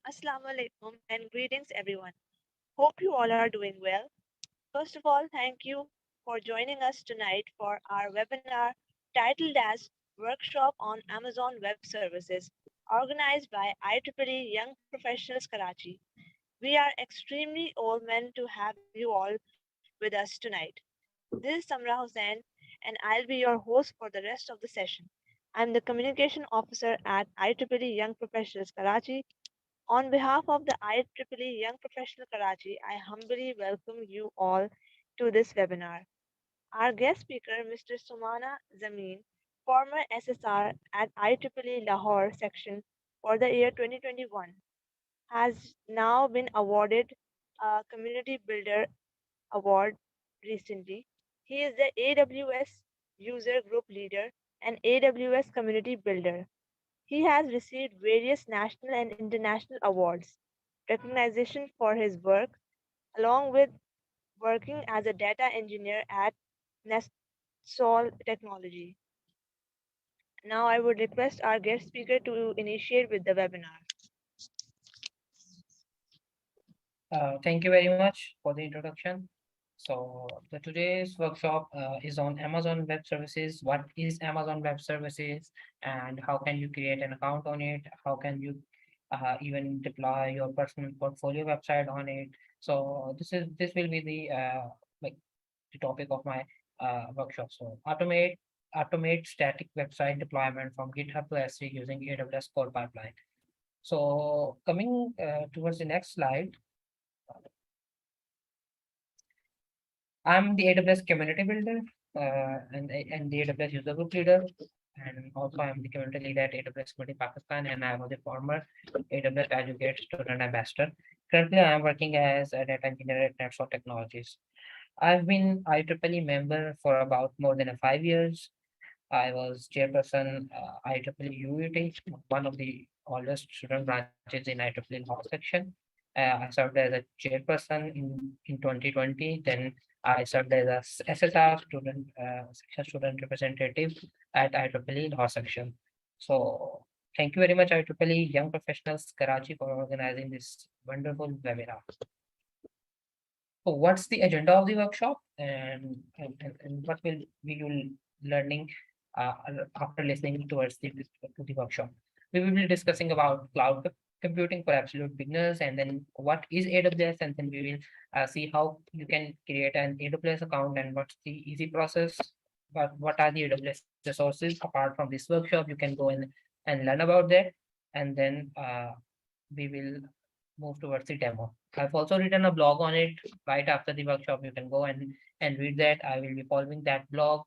Assalamu alaikum and greetings everyone. Hope you all are doing well. First of all, thank you for joining us tonight for our webinar titled as Workshop on Amazon Web Services, organized by IEEE Young Professionals Karachi. We are extremely honored to have you all with us tonight. This is Samra Hussain and I'll be your host for the rest of the session. I'm the communication officer at IEEE Young Professionals Karachi. On behalf of the IEEE Young Professional Karachi, I humbly welcome you all to this webinar. Our guest speaker, Mr. Sumana Zameen, former SSR at IEEE Lahore section for the year 2021, has now been awarded a Community Builder Award recently. He is the AWS User Group Leader and AWS Community Builder. He has received various national and international awards, recognition for his work, along with working as a data engineer at Nestsolve Technology. Now I would request our guest speaker to initiate with the webinar. Thank you very much for the introduction. The today's workshop is on Amazon Web Services. What is Amazon Web Services, and how can you create an account on it? How can you even deploy your personal portfolio website on it? This will be like the topic of my workshop. Automate static website deployment from GitHub to S3 using AWS CodePipeline. So coming towards the next slide. I'm the AWS community builder and the AWS user group leader. And also I'm the community leader at AWS Community Pakistan, and I was a former AWS Educate student ambassador. Currently, I am working as a data engineer at Network Technologies. I've been IEEE member for about more than 5 years. I was chairperson IEEE UUT, one of the oldest student branches in IEEE Law section. I served as a chairperson in 2020. Then I served as a SSR student section student representative at IEEE Law section. So thank you very much, IEEE Young Professionals Karachi, for organizing this wonderful webinar. So what's the agenda of the workshop, and what will we will learning uh, after listening towards the workshop? We will be discussing about computing for absolute beginners, and then what is AWS, and then we will see how you can create an AWS account and what's the easy process. But what are the AWS resources apart from this workshop? You can go and learn about that, and then we will move towards the demo. I've also written a blog on it right after the workshop. You can go and read that. I will be following that blog.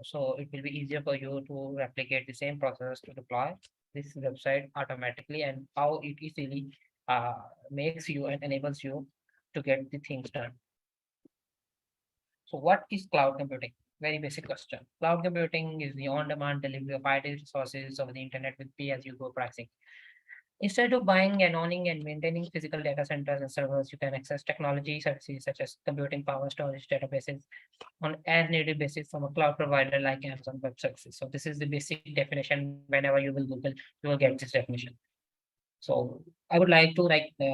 So it will be easier for you to replicate the same process to deploy this website automatically, and how it easily makes you and enables you to get the things done. So what is cloud computing? Very basic question. Cloud computing is the on-demand delivery of ideal resources over the internet with pay-as-you-go pricing. Instead of buying and owning and maintaining physical data centers and servers, you can access technology services such as computing power, storage, databases on as needed basis from a cloud provider like Amazon Web Services. So this is the basic definition. Whenever you will Google, you will get this definition. So I would like to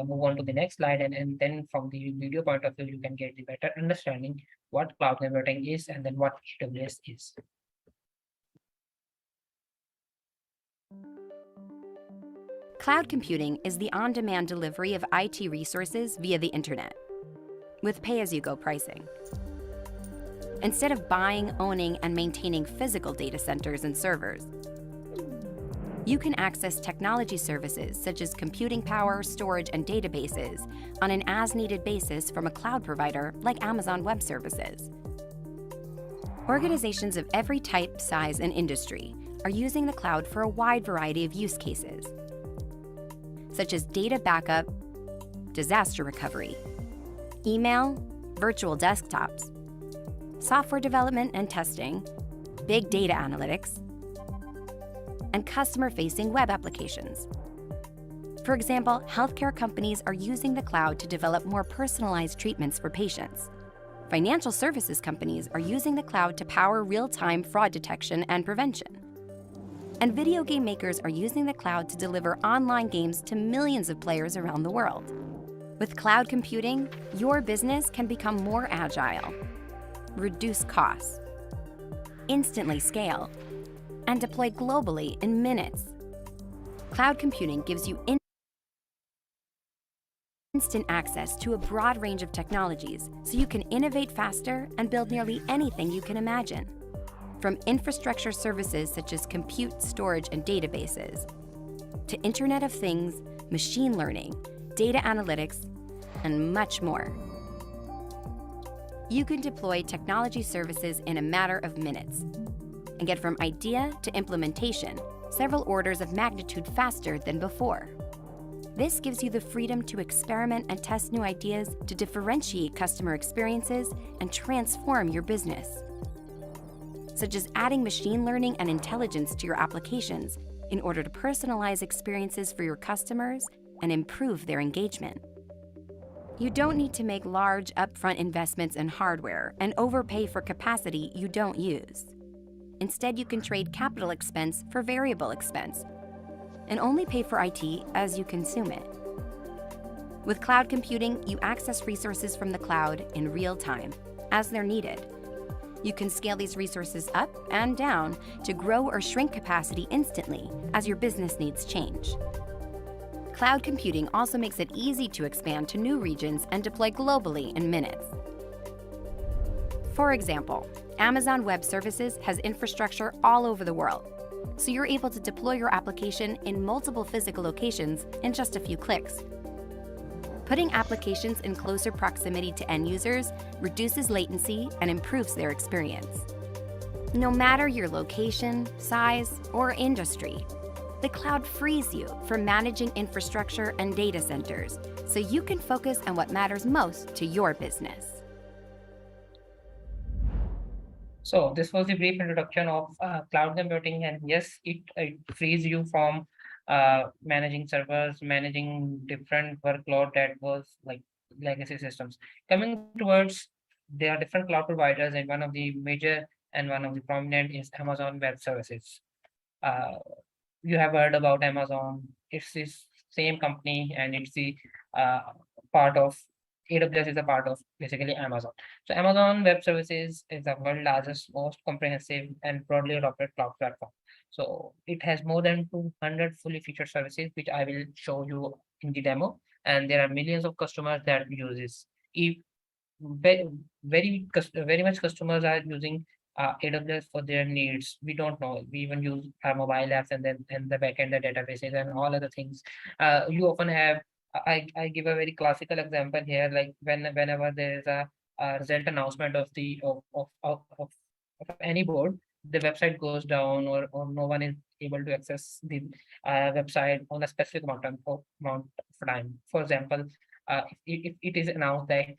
move on to the next slide, and then from the video point of view, you can get the better understanding what cloud computing is and then what AWS is. Cloud computing is the on-demand delivery of IT resources via the internet, with pay-as-you-go pricing. Instead of buying, owning, and maintaining physical data centers and servers, you can access technology services such as computing power, storage, and databases on an as-needed basis from a cloud provider like Amazon Web Services. Organizations of every type, size, and industry are using the cloud for a wide variety of use cases, such as data backup, disaster recovery, email, virtual desktops, software development and testing, big data analytics, and customer-facing web applications. For example, healthcare companies are using the cloud to develop more personalized treatments for patients. Financial services companies are using the cloud to power real-time fraud detection and prevention. And video game makers are using the cloud to deliver online games to millions of players around the world. With cloud computing, your business can become more agile, reduce costs, instantly scale, and deploy globally in minutes. Cloud computing gives you instant access to a broad range of technologies so you can innovate faster and build nearly anything you can imagine. From infrastructure services such as compute, storage, and databases, to Internet of Things, machine learning, data analytics, and much more. You can deploy technology services in a matter of minutes and get from idea to implementation several orders of magnitude faster than before. This gives you the freedom to experiment and test new ideas to differentiate customer experiences and transform your business, such as adding machine learning and intelligence to your applications in order to personalize experiences for your customers and improve their engagement. You don't need to make large upfront investments in hardware and overpay for capacity you don't use. Instead, you can trade capital expense for variable expense and only pay for IT as you consume it. With cloud computing, you access resources from the cloud in real time, as they're needed. You can scale these resources up and down to grow or shrink capacity instantly as your business needs change. Cloud computing also makes it easy to expand to new regions and deploy globally in minutes. For example, Amazon Web Services has infrastructure all over the world, so you're able to deploy your application in multiple physical locations in just a few clicks. Putting applications in closer proximity to end users reduces latency and improves their experience. No matter your location, size, or industry, the cloud frees you from managing infrastructure and data centers, so you can focus on what matters most to your business. So this was the brief introduction of cloud computing, and yes, it frees you from managing servers, managing different workload that was like legacy systems. Coming towards, there are different cloud providers, and one of the major and one of the prominent is Amazon Web Services. Uh, you have heard about Amazon. It's the same company, and it's the uh, part of AWS is a part of basically Amazon. So Amazon Web Services is the world's largest, most comprehensive, and broadly adopted cloud platform. So it has more than 200 fully featured services, which I will show you in the demo. And there are millions of customers that use this. If very much customers are using AWS for their needs. We don't know. We even use our mobile apps and then and the backend, the databases, and all other things. You often have. I give a very classical example here, like whenever there is a result announcement of the of any board, the website goes down, or no one is able to access the website on a specific amount of time. For example, if it is announced that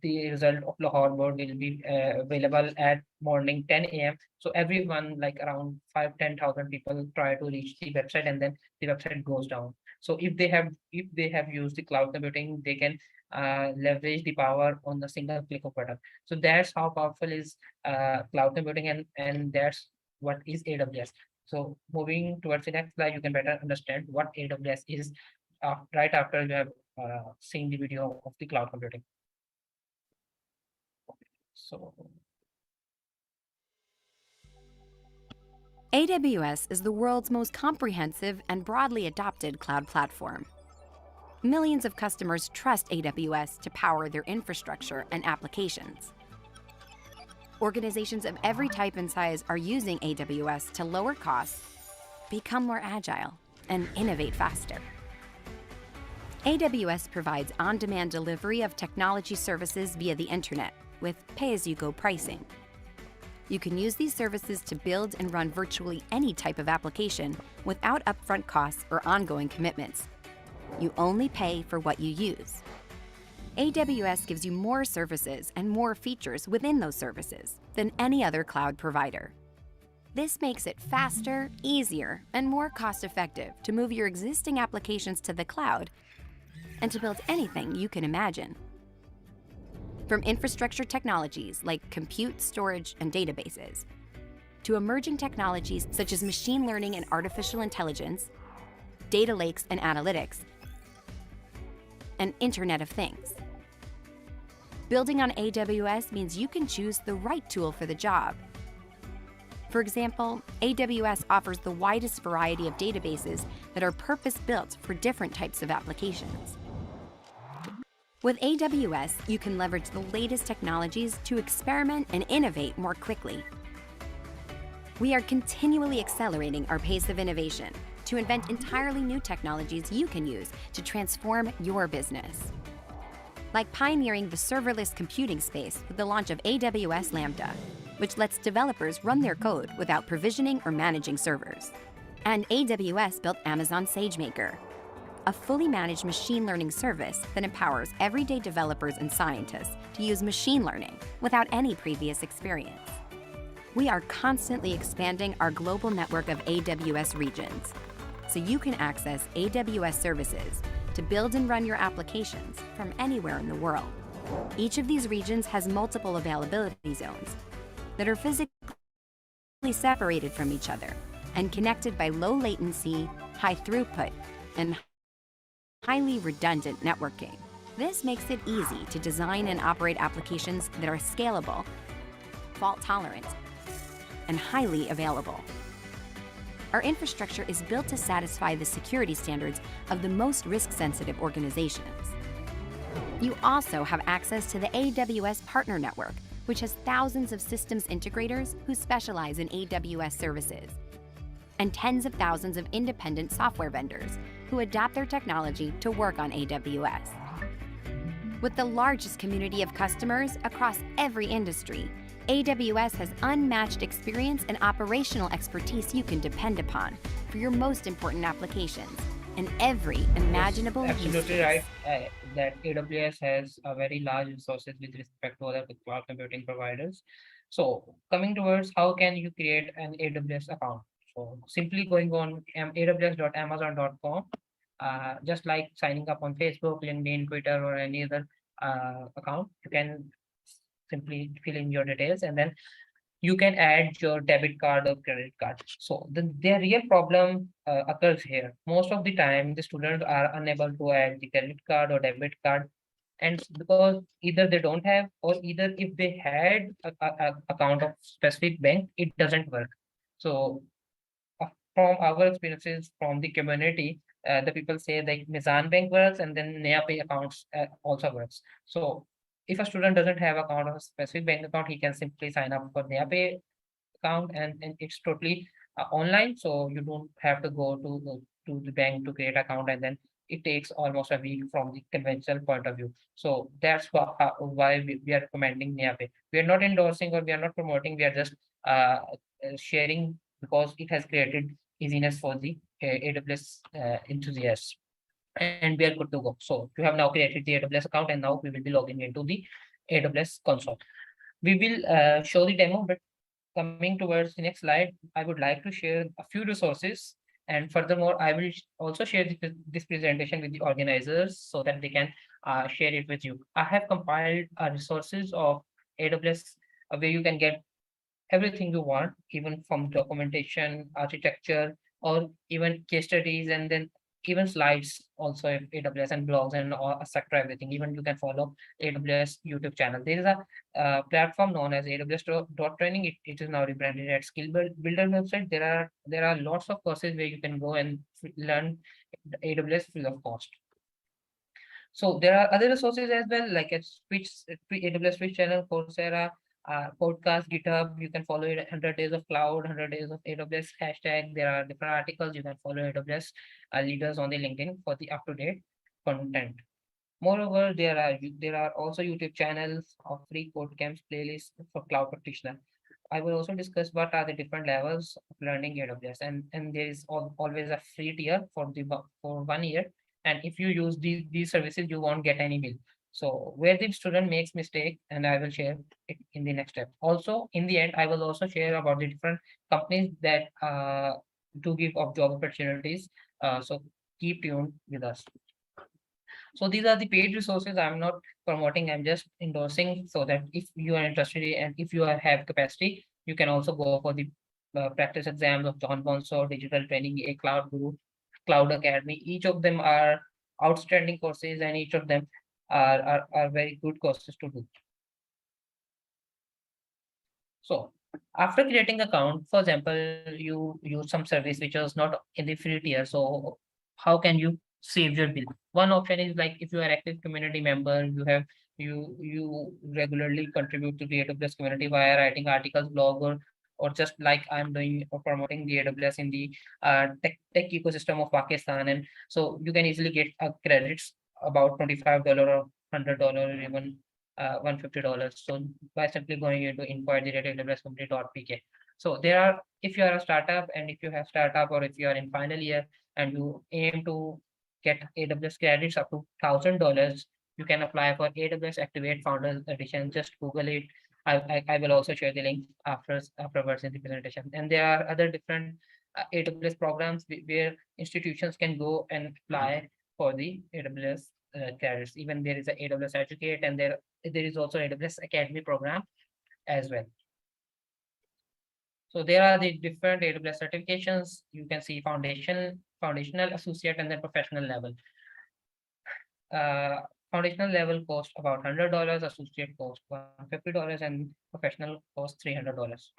the result of Lahore board will be available at morning 10 a.m. So everyone, like around 5-10,000 people, try to reach the website, and then the website goes down. So if they have used the cloud computing, they can leverage the power on the single click of button. So that's how powerful is cloud computing, and that's what is AWS. So moving towards the next slide, you can better understand what AWS is right after you have seen the video of the cloud computing. So AWS is the world's most comprehensive and broadly adopted cloud platform. Millions of customers trust AWS to power their infrastructure and applications. Organizations of every type and size are using AWS to lower costs, become more agile, and innovate faster. AWS provides on-demand delivery of technology services via the internet with pay-as-you-go pricing. You can use these services to build and run virtually any type of application without upfront costs or ongoing commitments. You only pay for what you use. AWS gives you more services and more features within those services than any other cloud provider. This makes it faster, easier, and more cost-effective to move your existing applications to the cloud and to build anything you can imagine. From infrastructure technologies like compute, storage, and databases, to emerging technologies such as machine learning and artificial intelligence, data lakes and analytics, and Internet of Things. Building on AWS means you can choose the right tool for the job. For example, AWS offers the widest variety of databases that are purpose-built for different types of applications. With AWS, you can leverage the latest technologies to experiment and innovate more quickly. We are continually accelerating our pace of innovation to invent entirely new technologies you can use to transform your business. Like pioneering the serverless computing space with the launch of AWS Lambda, which lets developers run their code without provisioning or managing servers. And AWS built Amazon SageMaker, a fully managed machine learning service that empowers everyday developers and scientists to use machine learning without any previous experience. We are constantly expanding our global network of AWS regions, so you can access AWS services to build and run your applications from anywhere in the world. Each of these regions has multiple availability zones that are physically separated from each other and connected by low latency, high throughput, and highly redundant networking. This makes it easy to design and operate applications that are scalable, fault-tolerant, and highly available. Our infrastructure is built to satisfy the security standards of the most risk-sensitive organizations. You also have access to the AWS Partner Network, which has thousands of systems integrators who specialize in AWS services, and tens of thousands of independent software vendors who adapt their technology to work on AWS. With the largest community of customers across every industry, AWS has unmatched experience and operational expertise you can depend upon for your most important applications and every imaginable use Absolutely case. right. That AWS has a very large resources with respect to other cloud computing providers. So coming towards how can you create an AWS account? So simply going on aws.amazon.com, just like signing up on Facebook, LinkedIn, Twitter, or any other account, you can simply fill in your details and then you can add your debit card or credit card. So the real problem occurs here. Most of the time, the students are unable to add the credit card or debit card, and because either they don't have, or either if they had a account of specific bank, it doesn't work. So from our experiences from the community, the people say like Mizan Bank works and then NeaPay accounts also works. So if a student doesn't have account of a specific bank account, he can simply sign up for NeaPay account, and it's totally online, so you don't have to go to the bank to create account, and then it takes almost a week from the conventional point of view. So that's why we are recommending NeaPay. We are not endorsing or we are not promoting, we are just sharing because it has created easiness for the AWS enthusiasts, and we are good to go. So you have now created the AWS account, and now we will be logging into the AWS console. We will show the demo, but coming towards the next slide, I would like to share a few resources. And furthermore, I will also share this presentation with the organizers so that they can share it with you. I have compiled resources of AWS where you can get everything you want, even from documentation, architecture, or even case studies, and then even slides also in AWS and blogs and all, etc. Everything. Even you can follow AWS YouTube channel. There is a platform known as AWS Training. It is now rebranded at Builder website. There are lots of courses where you can go and learn AWS free of cost. So there are other resources as well, like a Twitch, AWS Twitch channel, Coursera, podcast, GitHub. You can follow it 100 days of cloud, 100 days of AWS hashtag. There are different articles. You can follow AWS leaders on the LinkedIn for the up-to-date content. Moreover, there are also YouTube channels of free code camps playlists for cloud practitioner. I will also discuss what are the different levels of learning AWS, and there is always a free tier for 1 year. And if you use these services, you won't get any bill. So where the student makes mistake, and I will share it in the next step. Also, in the end, I will also share about the different companies that do give of job opportunities. So keep tuned with us. So these are the paid resources. I'm not promoting, I'm just endorsing so that if you are interested and if you have capacity, you can also go for the practice exams of John Bonsor, Digital Training, A Cloud Guru, Cloud Academy. Each of them are outstanding courses, and each of them are very good courses to do. So after creating account, for example, you use some service which was not in the free tier. So how can you save your bill? One option is like if you are active community member, you regularly contribute to the AWS community via writing articles, blog, or just like I'm doing or promoting the AWS in the tech ecosystem of Pakistan. And so you can easily get credits about $25 or $100 or even $150. So by simply going into info@awscompany.pk. So there are, if you are a startup and if you have startup or if you are in final year and you aim to get AWS credits up to $1,000, you can apply for AWS Activate Founders Edition. Just Google it. I will also share the link afterwards in the presentation. And there are other different AWS programs where institutions can go and apply for the AWS credits. Even there is a AWS Educate, and there is also AWS Academy program as well. So there are the different AWS certifications. You can see foundational, associate, and then professional level. Uh, Foundational level cost about $100, associate cost $150, and professional cost $300.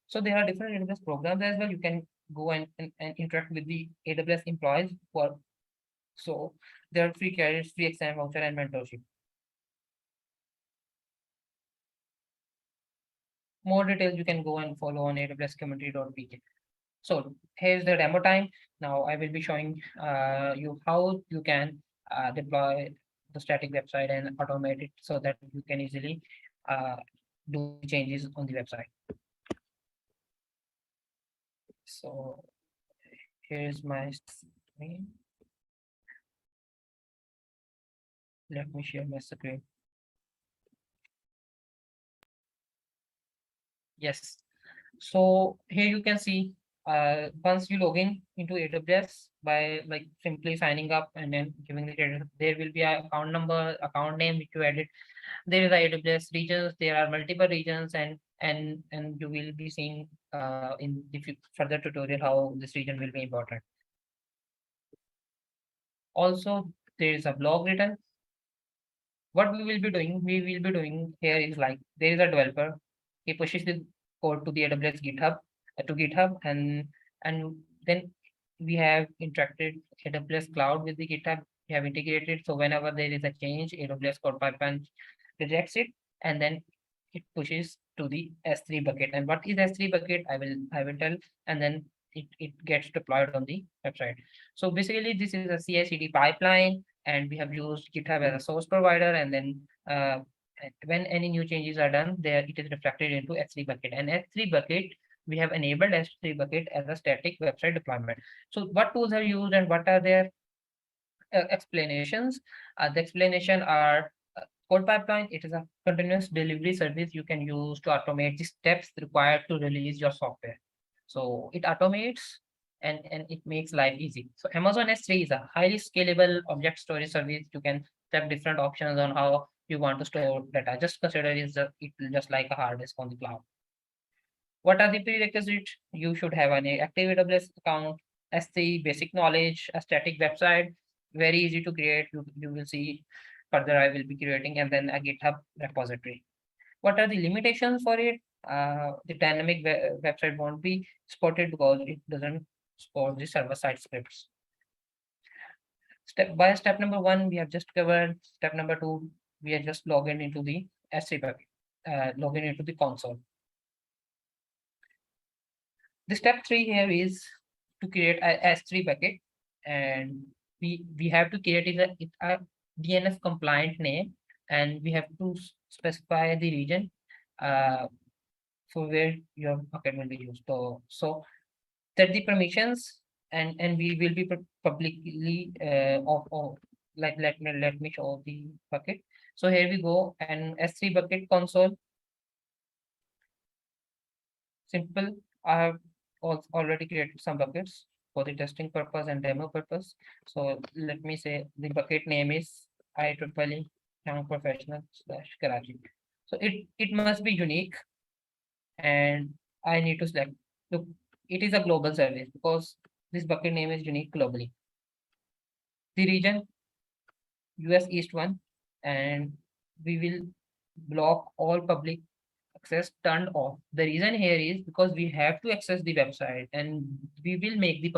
So there are different AWS programs as well. You can go and interact with the AWS employees for, so there are free credits, free exam voucher, and mentorship. More details you can go and follow on awscommunity.pk. So here's the demo time. Now I will be showing you how you can deploy the static website and automate it so that you can easily uh, do the changes on the website. So here's my screen. Let me share my screen. Yes. So here you can see once you log in into AWS by like simply signing up and then giving the credit, there will be a account number, account name which you added. There is a AWS regions. There are multiple regions, and you will be seeing in the further tutorial how this region will be important. Also, there is a blog written. What we will be doing here is like there is a developer. He pushes the code to the AWS GitHub, and then we have interacted AWS cloud with the GitHub. We have integrated, so whenever there is a change, AWS CodePipeline rejects it, and then it pushes to the S3 bucket. And what is S3 bucket? I will tell, and then it gets deployed on the website. So basically, this is a CI/CD pipeline, and we have used GitHub as a source provider, and then when any new changes are done, there it is reflected into S3 bucket. And S3 bucket, we have enabled S3 bucket as a static website deployment. So what tools are used and what are their explanations? The explanation are CodePipeline. It is a continuous delivery service you can use to automate the steps required to release your software. So it automates and it makes life easy. So Amazon S3 is a highly scalable object storage service. You can have different options on how you want to store data. Just consider it just like a hard disk on the cloud. What are the prerequisites? You should have an active AWS account, S3 basic knowledge, a static website, very easy to create. You will see further I will be creating, and then a GitHub repository. What are the limitations for it? The dynamic website won't be supported because it doesn't support the server-side scripts. Step number one, we have just covered. Step number two, we are just logging into the S3 bucket, logging into the console. The step three here is to create a S3 bucket, and we have to create a DNS compliant name, and we have to specify the region for where your bucket will be used. So set the permissions, and we will be publicly of like let me show the bucket. So here we go, and S3 bucket console. Simple. I have already created some buckets for the testing purpose and demo purpose. So let me say the bucket name is IEEE Young Professional / Karachi. So it must be unique. and I need to select. Look, it is a global service because this bucket name is unique globally. The region US East one, and we will block all public access turned off. The reason here is because we have to access the website and we will make the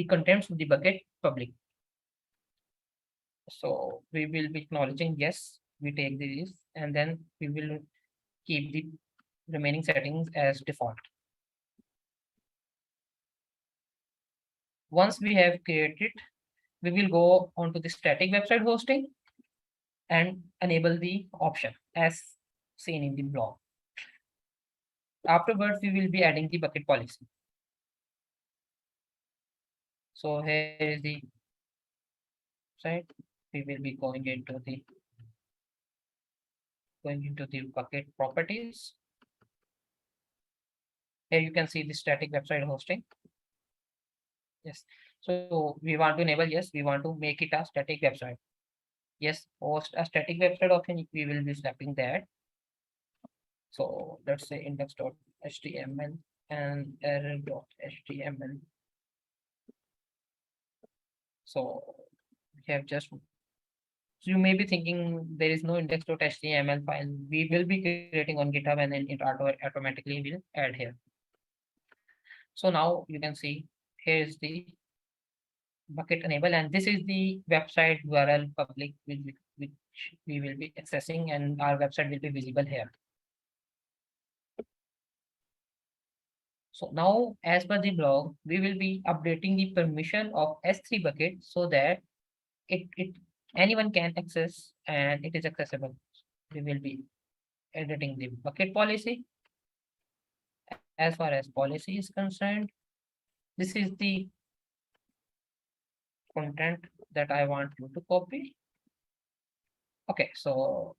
contents of the bucket public. So we will be acknowledging yes, we take this, and then we will keep the remaining settings as default. Once we have created, we will go onto the static website hosting and enable the option as seen in the blog. Afterwards, we will be adding the bucket policy. So here is the site. We will be going into the bucket properties. Here you can see the static website hosting. Yes. So we want to enable, yes, we want to make it a static website. Yes, host a static website option, we will be selecting that. So let's say index.html and error.html. So we have just, so you may be thinking there is no index.html file. We will be creating on GitHub and then it automatically will add here. So now you can see here is the bucket enable, and this is the website URL public which we will be accessing, and our website will be visible here. So now as per the blog, we will be updating the permission of S3 bucket so that it anyone can access and it is accessible. We will be editing the bucket policy. As far as policy is concerned, this is the content that I want you to copy. Okay, so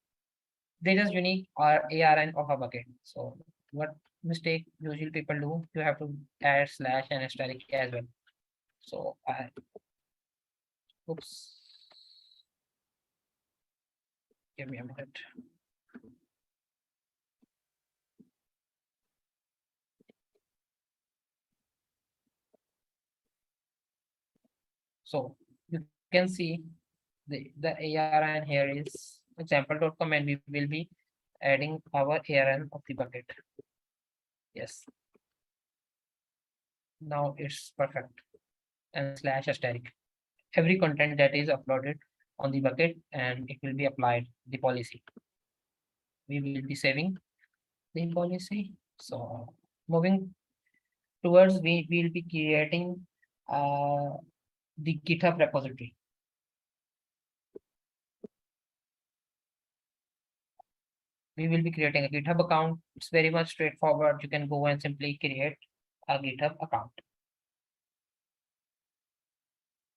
there is unique or ARN of a bucket. So what mistake usually people do, you have to add slash and asterisk as well. So oops, give me a minute. So you can see the ARN here is example.com, and we will be adding our ARN of the bucket. Yes. Now it's perfect. And slash asterisk. Every content that is uploaded on the bucket and it will be applied the policy. We will be saving the policy. So moving towards, we will be creating the GitHub repository. We will be creating a GitHub account. It's very much straightforward. You can go and simply create a GitHub account.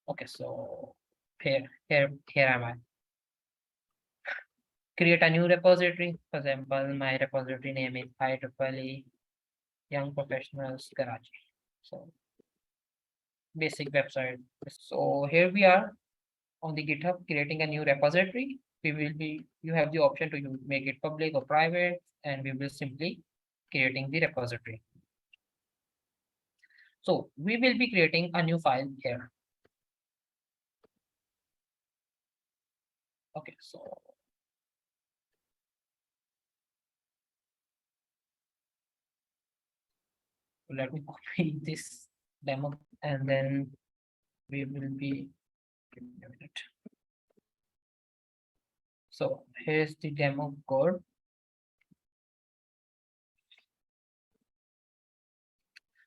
Okay, so here am I. Create a new repository. For example, my repository name is IEEE Young Professionals Karachi. So basic website. So here we are on the GitHub creating a new repository. You have the option to make it public or private, and we will simply creating the repository. So we will be creating a new file here. Okay, so let me copy this demo and then we will be, give me a minute. So here's the demo code.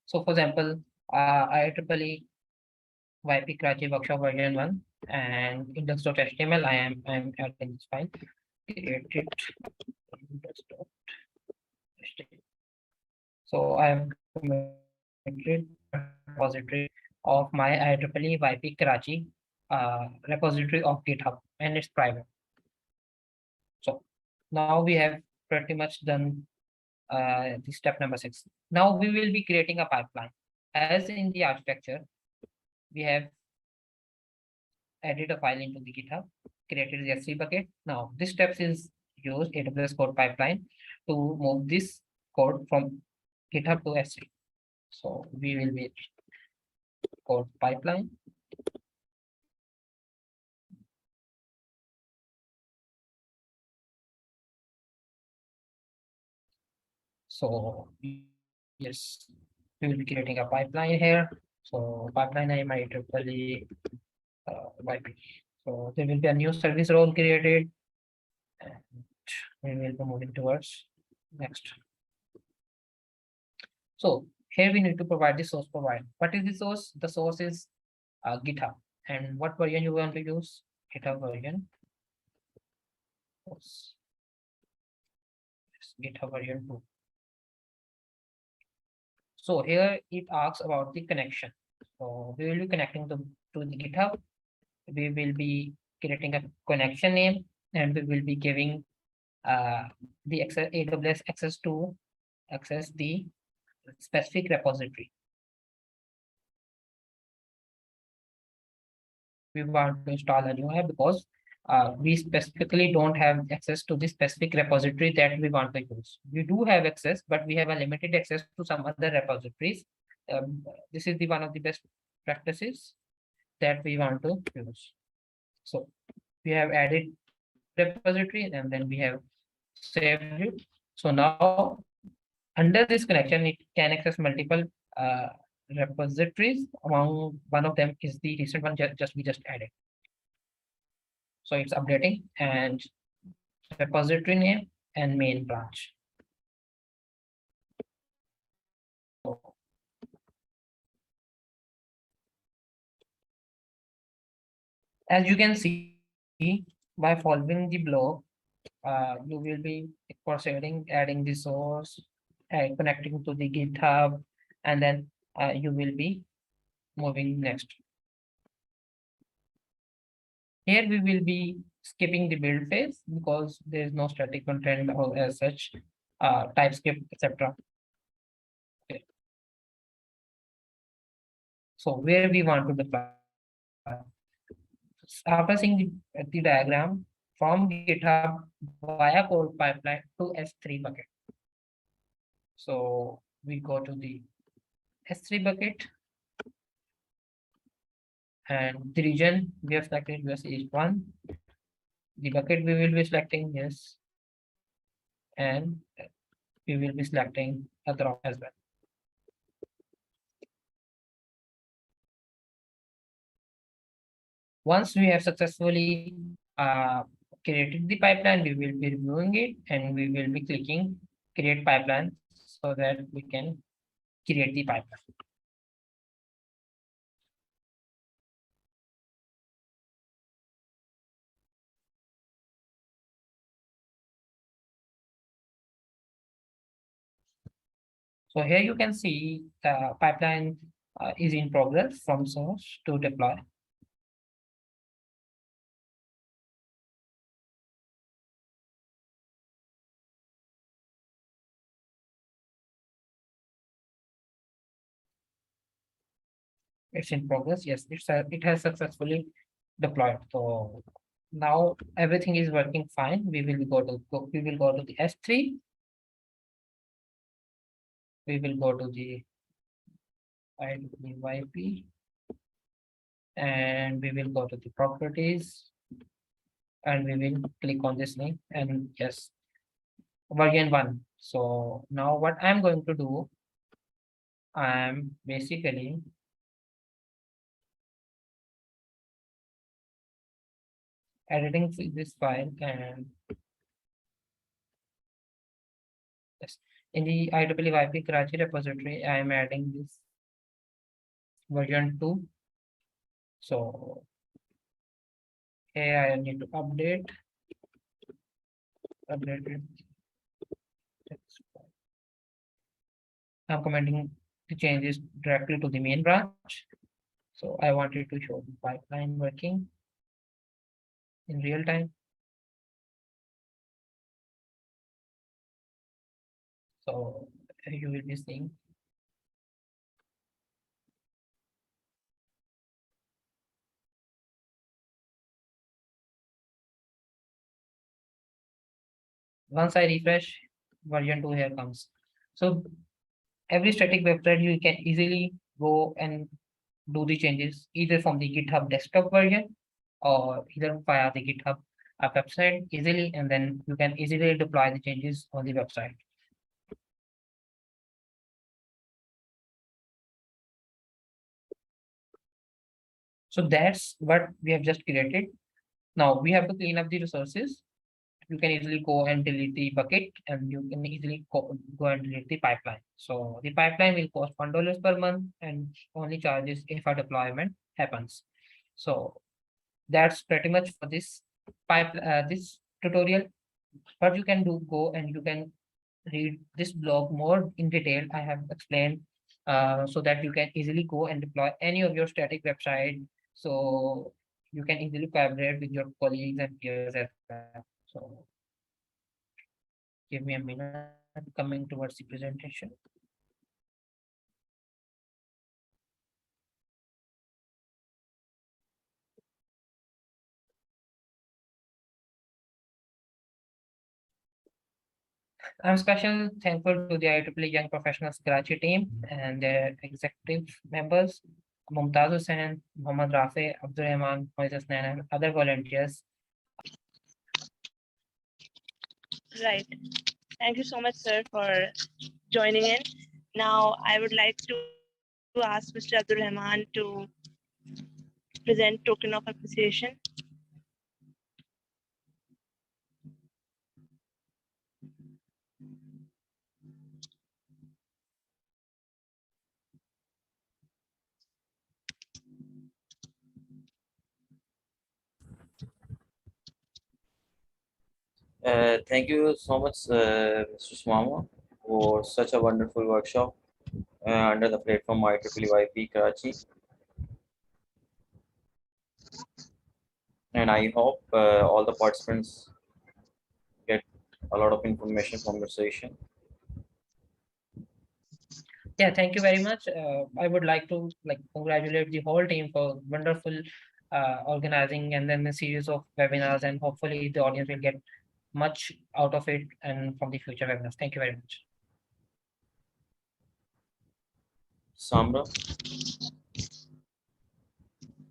So for example, IEEE YP Karachi workshop version 1 and index.html. I'm adding this file. Create it index.html. So I have committed repository of my IEEE YP Karachi repository of GitHub, and it's private. So now we have pretty much done the step number 6. Now we will be creating a pipeline. As in the architecture, we have added a file into the GitHub, created the S3 bucket. Now this steps is used AWS CodePipeline to move this code from GitHub to S3. So we will be code pipeline. So yes, we will be creating a pipeline here. So pipeline name IEEE YP. So there will be a new service role created, and we will be moving towards next. So here we need to provide the source provider. What is the source? The source is GitHub. And what version you want to use? GitHub version. Yes, GitHub version 2. So here it asks about the connection. So we will be connecting to the GitHub. We will be creating a connection name, and we will be giving the AWS access to access the specific repository. We want to install a new app because we specifically don't have access to the specific repository that we want to use. We do have access, but we have a limited access to some other repositories. This is the one of the best practices that we want to use. So we have added repository and then we have saved it. So now under this connection, it can access multiple repositories. Among one of them is the recent one we just added. So it's updating and repository name and main branch. So as you can see, by following the block, you will be proceeding, adding the source, connecting to the GitHub, and then you will be moving next. Here we will be skipping the build phase because there is no static content or as such, TypeScript, etc. Okay. So where we want to deploy. After seeing the diagram from GitHub via CodePipeline to S3 bucket. So we go to the S3 bucket, and the region we have selected US is 1. The bucket we will be selecting yes, and we will be selecting other as well. Once we have successfully created the pipeline, we will be reviewing it and we will be clicking create pipeline so that we can create the pipeline. So here you can see the pipeline is in progress from source to deploy. It's in progress. Yes, it has successfully deployed. So now everything is working fine. We will go to the S3. We will go to the YP, and we will go to the properties, and we will click on this link, and yes, version 1. So now what I'm going to do, I'm basically editing this file, and yes, in the IEEE YP Karachi repository, I'm adding this version 2. So here I need to update it. I'm commenting the changes directly to the main branch. So I wanted to show the pipeline working in real time. So you will be seeing once I refresh, version 2 here comes. So every static website you can easily go and do the changes either from the GitHub desktop version or either via the GitHub website easily, and then you can easily deploy the changes on the website. So that's what we have just created. Now we have to clean up the resources. You can easily go and delete the bucket, and you can easily go and delete the pipeline. So the pipeline will cost $1 per month and only charges if a deployment happens. So that's pretty much for this tutorial. What you can do, go and you can read this blog more in detail. I have explained so that you can easily go and deploy any of your static website. So you can easily collaborate with your colleagues and peers as well. So give me a minute coming towards the presentation. I'm special thankful to the IEEE Young Professionals Karachi team and their executive members, Mumtaz Hussain, Mohammad Rafi, Abdul Rahman, Moises Nain, and other volunteers. Right. Thank you so much, sir, for joining in. Now, I would like to ask Mr. Abdul Rahman to present token of appreciation. Thank you so much, Mr. Swama, for such a wonderful workshop under the platform IEEE Karachi. And I hope all the participants get a lot of information from the session. Yeah, thank you very much. I would like to congratulate the whole team for wonderful organizing and then a series of webinars, and hopefully the audience will get much out of it and from the future webinars. Thank you very much. Samra,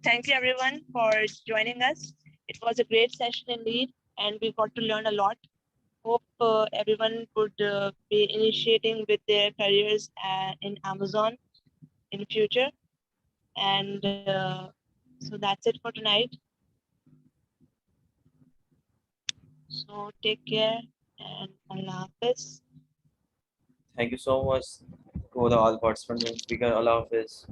Thank you, everyone, for joining us. It was a great session indeed, and we got to learn a lot. Hope everyone would be initiating with their careers in Amazon in future. And so that's it for tonight. So take care and Allah Hafiz. thank you so much to all the participants and speaker. Allah Hafiz.